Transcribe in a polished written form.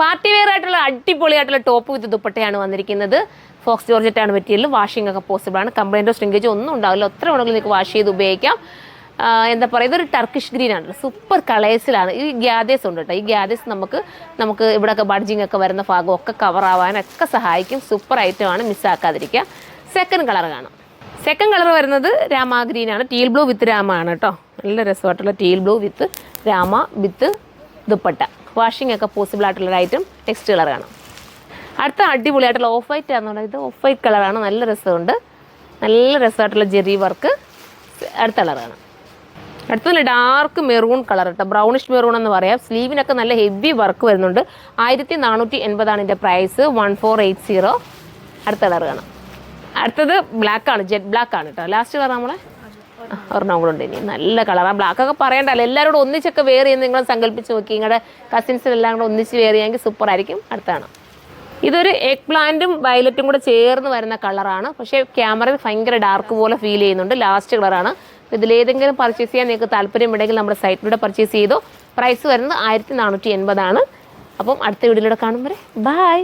Party wear ആയിട്ടുള്ള അടിപൊളിയായിട്ടുള്ള top with ദുപ്പട്ടയാണ് വന്നിരിക്കുന്നത്. ഫോക്സ് ജോർജറ്റാണ് മെറ്റീരിയൽ. വാഷിംഗ് ഒക്കെ പോസിബിൾ ആണ്. കംപ്ലൈൻറ്റോ സ്ട്രിങ്കേജോ ഒന്നും ഉണ്ടാവില്ല. എത്ര വേണമെങ്കിലും നിങ്ങൾക്ക് വാഷ് ചെയ്ത് ഉപയോഗിക്കാം. എന്താ പറയുക, ഇതൊരു ടർക്കിഷ് ഗ്രീൻ ആണ്. സൂപ്പർ കളേഴ്സിലാണ്. ഈ ഗ്യാദേഴ്സ് ഉണ്ട് കേട്ടോ. ഈ ഗ്യാദേഴ്സ് നമുക്ക് ഇവിടെയൊക്കെ ബഡ്ജിങ് ഒക്കെ വരുന്ന ഭാഗമൊക്കെ കവർ ആവാനൊക്കെ സഹായിക്കും. സൂപ്പർ ഐറ്റമാണ്, മിസ്സാക്കാതിരിക്കുക. സെക്കൻഡ് കളർ കാണാം. സെക്കൻഡ് കളർ വരുന്നത് രാമ ഗ്രീനാണ്. ടീൽ ബ്ലൂ വിത്ത് രാമ ആണ് കേട്ടോ. നല്ല രസമായിട്ടുള്ള teal blue with Rama with ദുപ്പട്ട. വാഷിംഗ് ഒക്കെ പോസിബിൾ ആയിട്ടുള്ളൊരു ഐറ്റം. നെക്സ്റ്റ് കളർ കാണാം. അടുത്ത അടിപൊളിയായിട്ടുള്ള ഓഫ് വൈറ്റ് ആണെന്നുള്ളത്. ഇത് ഓഫ് വൈറ്റ് കളറാണ്. നല്ല രസമുണ്ട്. നല്ല രസമായിട്ടുള്ള ജെറി വർക്ക്. അടുത്ത കളർ കാണാം. അടുത്തത് ഡാർക്ക് മെറൂൺ കളർ കേട്ടോ. ബ്രൗണിഷ് മെറൂൺ എന്ന് പറയാം. സ്ലീവിനൊക്കെ നല്ല ഹെവി വർക്ക് വരുന്നുണ്ട്. 1480 ഇതിൻ്റെ പ്രൈസ്. 1480. അടുത്ത കളർ കാണാം. അടുത്തത് ബ്ലാക്ക് ആണ്. ജെറ്റ് ബ്ലാക്ക് ആണ് കേട്ടോ. ലാസ്റ്റ് കളർ നമ്മളെ ഒരെണ്ണം കൂടെ ഉണ്ട്. ഇനി നല്ല കളറാണ്. ബ്ലാക്കൊക്കെ പറയണ്ടല്ലോ. എല്ലാവരോടും ഒന്നിച്ചൊക്കെ വെയർ ചെയ്യുന്ന നിങ്ങൾ സങ്കല്പിച്ച് നോക്കി. നിങ്ങളുടെ കസിൻസിനെല്ലാം കൂടെ ഒന്നിച്ച് വെയർ ചെയ്യാമെങ്കിൽ സൂപ്പർ ആയിരിക്കും. അടുത്താണ് ഇതൊരു എഗ് പ്ലാന്റും വയലറ്റും കൂടെ ചേർന്ന് വരുന്ന കളറാണ്. പക്ഷേ ക്യാമറയിൽ ഭയങ്കര ഡാർക്ക് പോലെ ഫീൽ ചെയ്യുന്നുണ്ട്. ലാസ്റ്റ് കളറാണ്. ഇതിലേതെങ്കിലും പർച്ചേസ് ചെയ്യാൻ നിങ്ങൾക്ക് താല്പര്യമുണ്ടെങ്കിൽ നമ്മുടെ സൈറ്റിലൂടെ പർച്ചേസ് ചെയ്തോ. പ്രൈസ് വരുന്നത് 1480 ആണ്. അപ്പം അടുത്ത വീഡിയോയിലൂടെ കാണും വരെ ബൈ.